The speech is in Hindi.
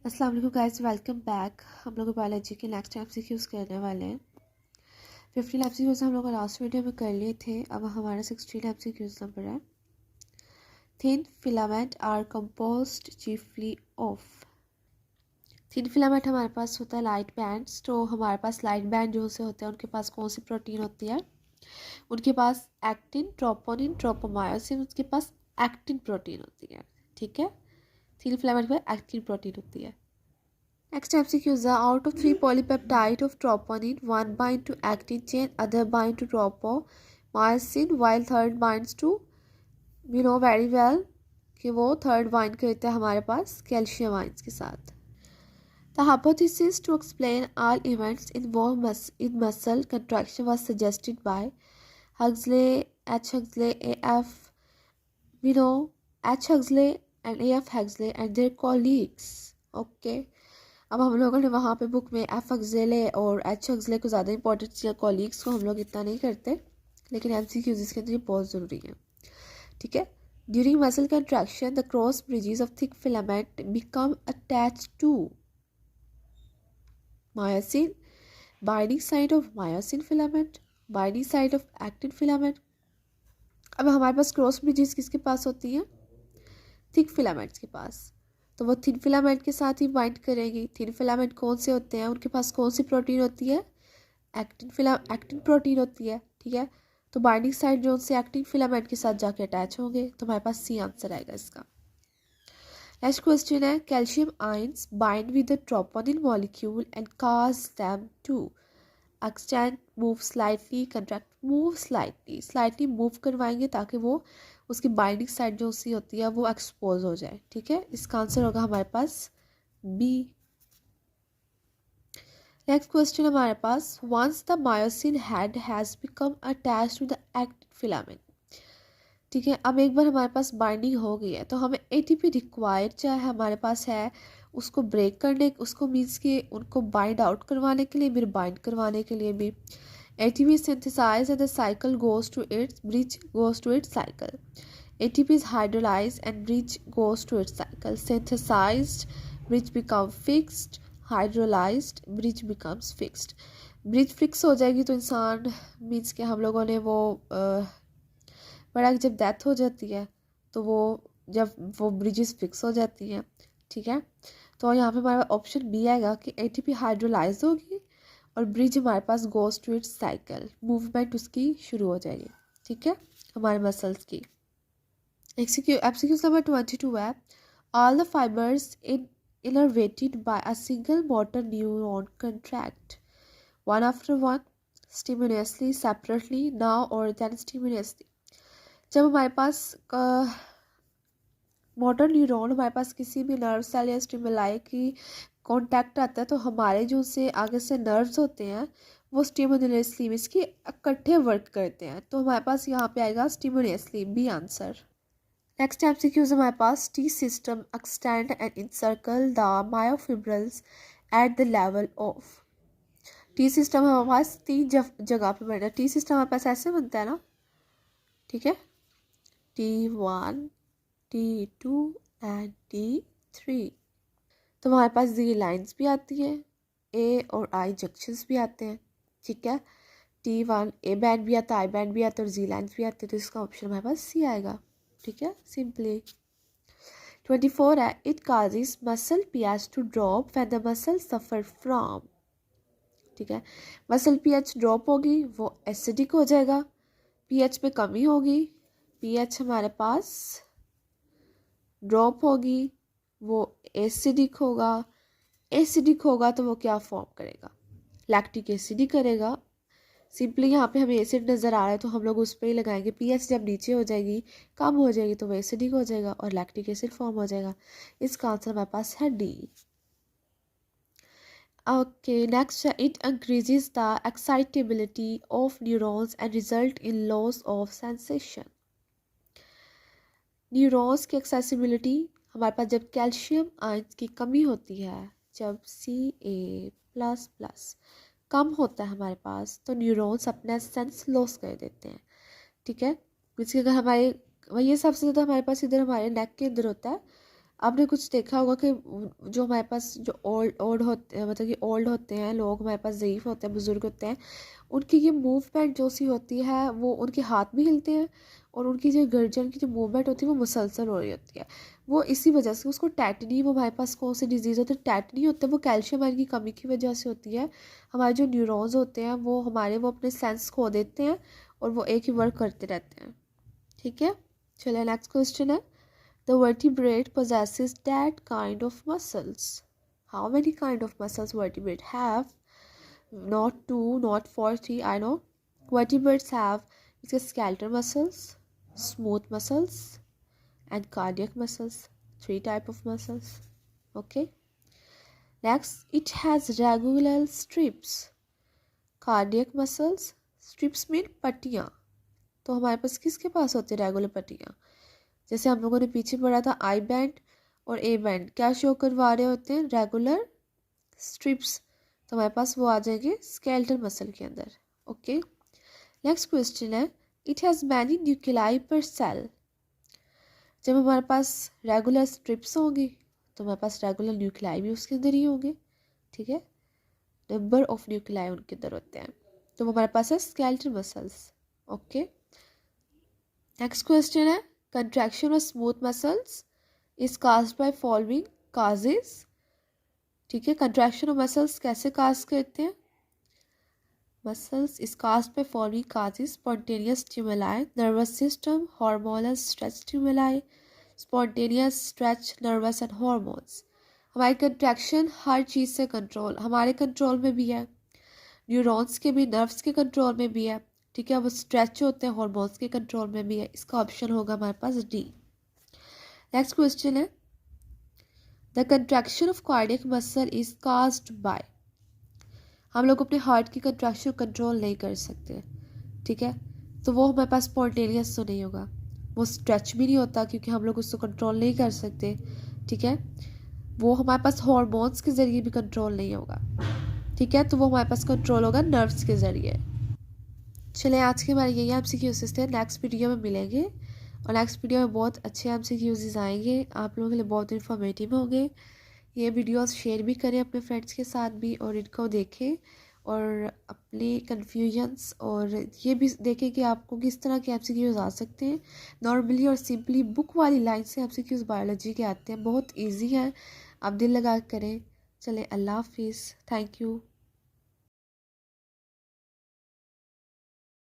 अस्सलाम वालेकुम गाइस, वेलकम बैक। हम लोग बायोलॉजी के नेक्स्ट एमसीक्यूज करने वाले हैं। 15 एमसीक्यूज हम लोग लास्ट वीडियो में कर लिए थे। अब हमारा 16 एमसीक्यूज नंबर है। Thin filament are composed chiefly of. Thin filament हमारे पास होता है लाइट बैंड्स। तो हमारे पास लाइट बैंड जो से होते हैं उनके पास कौन सी प्रोटीन होती है? उनके पास एक्टिन, ट्रोपोनिन, ट्रोपोमायोसिन, उसके पास एक्टिन प्रोटीन होती है। ठीक है, थिन फिलामेंट में एक्टिन प्रोटीन होती है। Next MCQ is out of 3 polypeptide of troponin, one bind to actin chain, other bind to tropomyosin, while third binds to, you know very well कि वो third bind करते हैं हमारे पास कैल्शियम आयंस के साथ. The hypothesis to explain all events involved in muscle contraction was suggested by Huxley, H. Huxley, A.F. H. Huxley and A.F. Huxley and their colleagues. Okay. अब हम लोगों ने वहाँ पे बुक में एफ हक्सले और एच हक्सले को ज़्यादा इंपॉर्टेंट दिया, कॉलीग्स को हम लोग इतना नहीं करते, लेकिन एमसीक्यूज इसके अंदर ये बहुत ज़रूरी है। ठीक है, during muscle contraction the cross bridges of thick filament become attached to myosin, binding site of myosin filament, binding site of actin filament. अब हमारे पास क्रॉस ब्रिजेस किसके पास होती हैं? थिक फिलामेंट्स के पास। तो वो थिन फिलामेंट के साथ ही बाइंड करेगी। थिन फिलामेंट कौन से होते हैं? उनके पास कौन सी प्रोटीन होती है? एक्टिन प्रोटीन होती है। ठीक है, तो बाइंडिंग साइट जो उनसे एक्टिन फिलामेंट के साथ जाके अटैच होंगे, तो हमारे पास सी आंसर आएगा इसका। नेक्स्ट क्वेश्चन है, calcium ions bind with the troponin molecule and cause them to extend, move slightly, contract. Move slightly move करवाएंगे ताकि वो उसकी बाइंडिंग साइड जो सी होती है वो एक्सपोज हो जाए। ठीक है, इसका आंसर होगा हमारे पास बी। नेक्स्ट क्वेश्चन हमारे पास, once the myosin head has become attached to the actin filament. ठीक है, अब एक बार हमारे पास बाइंडिंग हो गई है तो हमें एटीपी रिक्वायर्ड चाहे हमारे पास है उसको ब्रेक करने, उसको मीन्स कि उनको बाइंड आउट करवाने के लिए भी, बाइंड करवाने के लिए भी। ATP is synthesized and the cycle goes to its bridge goes to its cycle. ATP is hydrolyzed and bridge goes to its cycle. Synthesized bridge becomes fixed, hydrolyzed bridge becomes fixed. Bridge fix हो जाएगी तो इंसान मीन्स कि हम लोगों ने वो बड़ा जब डेथ हो जाती है तो वो जब वो ब्रिजेस फिक्स हो जाती हैं। ठीक है, तो यहाँ पे हमारा ऑप्शन बी आएगा कि ATP हाइड्रोलाइज होगी और ब्रिज हमारे पास goes to its cycle, movement उसकी शुरू हो जाएगी। ठीक है, हमारे मसल्स की। एमसीक्यूज नंबर 22 है, all the fibres innervated by a single motor neuron contract one after one, simultaneously, separately, now और देन स्टिमुलसली। जब हमारे पास मोटर न्यूरॉन हमारे पास किसी भी नर्व सेल या स्टिमुलाई की कांटेक्ट आता है तो हमारे जो से आगे से नर्व्स होते हैं वो स्टिमुलसली मींस कि इकट्ठे वर्क करते हैं, तो हमारे पास यहाँ पे आएगा simultaneously, B answer. Next MCQs हमारे पास, T system extend and encircle the myofibrils at the level of. T system हमारे पास तीन जगह पे बनता है। टी सिस्टम हमारे पास ऐसे बनता है ना, ठीक है, T1, T2 एंड T3। तो हमारे पास जी लाइंस भी आती हैं, ए और आई जंक्शंस भी आते हैं। ठीक है, T1 ए बैंड भी आता है, आई बैंड भी आता है और जी लाइंस भी आते हैं, तो इसका ऑप्शन हमारे पास सी आएगा। ठीक है, सिंपली। 24 है, it causes muscle pH to drop when the muscle suffer from. ठीक है, मसल पीएच ड्रॉप होगी वो एसिडिक हो जाएगा, पीएच में कमी होगी, पीएच हमारे पास ड्रॉप होगी वो एसिडिक होगा। एसिडिक होगा तो वो क्या फॉर्म करेगा? लैक्टिक एसिड ही करेगा। सिंपली यहाँ पे हमें एसिड नज़र आ रहा है तो हम लोग उस पर ही लगाएंगे। पीएच जब नीचे हो जाएगी, कम हो जाएगी, तो वो एसिडिक हो जाएगा और लैक्टिक एसिड फॉर्म हो जाएगा। इसका आंसर हमारे पास है डी। ओके, नेक्स्ट है, it increases the excitability of neurons and result in loss of sensation. Neurons की एक्सेसिबिलिटी हमारे पास जब कैल्शियम आयंस की कमी होती है, जब Ca++ कम होता है हमारे पास, तो न्यूरॉन्स अपना सेंस लॉस कर देते हैं। ठीक है, मीन्स कि अगर हमारे ये सबसे ज़्यादा हमारे पास इधर हमारे नेक के अंदर होता है, आपने कुछ देखा होगा कि जो हमारे पास जो ओल्ड ओल्ड होते हैं, मतलब कि ओल्ड होते हैं लोग, हमारे पास ज़ईफ़ होते हैं, बुज़ुर्ग होते हैं, उनकी ये मूवमेंट जो सी होती है वो उनके हाथ भी हिलते हैं और उनकी जो गर्दन की जो मूवमेंट होती है वो मुसलसल हो रही होती है। वो इसी वजह से उसको टैटनी, वो हमारे पास कौन सी डिजीज़ होती है, टैटनी होता है, वो कैल्शियम आयरन की कमी की वजह से होती है। हमारे जो न्यूरॉन्स होते हैं वो हमारे वो अपने सेंस खो देते हैं और वो एक ही वर्क करते रहते हैं। ठीक है, चलिए नेक्स्ट क्वेश्चन है, the vertebrate possesses that kind of muscles. How many kind of muscles vertebrate have? Not two, not four, three. I know. Vertebrates have skeletal muscles, smooth muscles, and cardiac muscles. Three type of muscles. Okay. Next, it has regular strips. Cardiac muscles. Strips mean पट्टियाँ. तो हमारे पास किसके पास होती है रेगुलर पट्टियाँ? जैसे हम लोगों ने पीछे पढ़ा था आई बैंड और ए बैंड क्या शो करवा रहे होते हैं, रेगुलर स्ट्रिप्स। तो हमारे पास वो आ जाएंगे स्केलेटल मसल के अंदर। ओके, नेक्स्ट क्वेश्चन है, इट हैज़ मैनी न्यूक्लियाई पर सेल। जब हमारे पास रेगुलर स्ट्रिप्स होंगी तो हमारे पास रेगुलर न्यूक्लियाई भी उसके अंदर ही होंगे। ठीक है, नंबर ऑफ न्यूक्लियाई उनके अंदर होते हैं, तो वो हमारे पास है skeletal muscles. Okay, next question है, contraction of smooth muscles is caused by following causes. ठीक है, contraction of muscles कैसे cause करते हैं? Muscles is caused by following causes: spontaneous stimuli, nervous system, hormonal stretch stimuli, spontaneous stretch, nervous and hormones. हमारी कंट्रैक्शन हर चीज़ से कंट्रोल, हमारे कंट्रोल में भी है, न्यूरॉन्स के भी, नर्व्स के कंट्रोल में भी है। ठीक है, वो स्ट्रेच होते हैं, हॉर्मोन्स के कंट्रोल में भी है। इसका ऑप्शन होगा हमारे पास डी। नेक्स्ट क्वेश्चन है, the contraction of cardiac muscle is caused by. हम लोग अपने हार्ट की कंट्रैक्शन कंट्रोल नहीं कर सकते। ठीक है, तो वो हमारे पास स्पॉन्टेनियस तो नहीं होगा, वो स्ट्रेच भी नहीं होता क्योंकि हम लोग उसको कंट्रोल नहीं कर सकते। ठीक है, वो हमारे पास हॉर्मोन्स के ज़रिए भी कंट्रोल नहीं होगा। ठीक है, तो वो हमारे पास कंट्रोल होगा नर्व्स के ज़रिए। चलिए, आज के हमारे यही एमसीक्यूज़ थे, नेक्स्ट वीडियो में मिलेंगे और नेक्स्ट वीडियो में बहुत अच्छे एमसीक्यूज़ आएंगे, आप लोगों के लिए बहुत इन्फॉर्मेटिव होंगे। ये वीडियोस शेयर भी करें अपने फ्रेंड्स के साथ भी और इनको देखें और अपने कन्फ्यूजन्स और ये भी देखें कि आपको किस तरह के एमसीक्यूज़ आ सकते हैं। नॉर्मली और सिंपली बुक वाली लाइन से एमसीक्यूज़ बायोलॉजी के आते हैं, बहुत ईजी है, आप दिल लगा करें। चलें, अल्लाह हाफिज़, थैंक यू।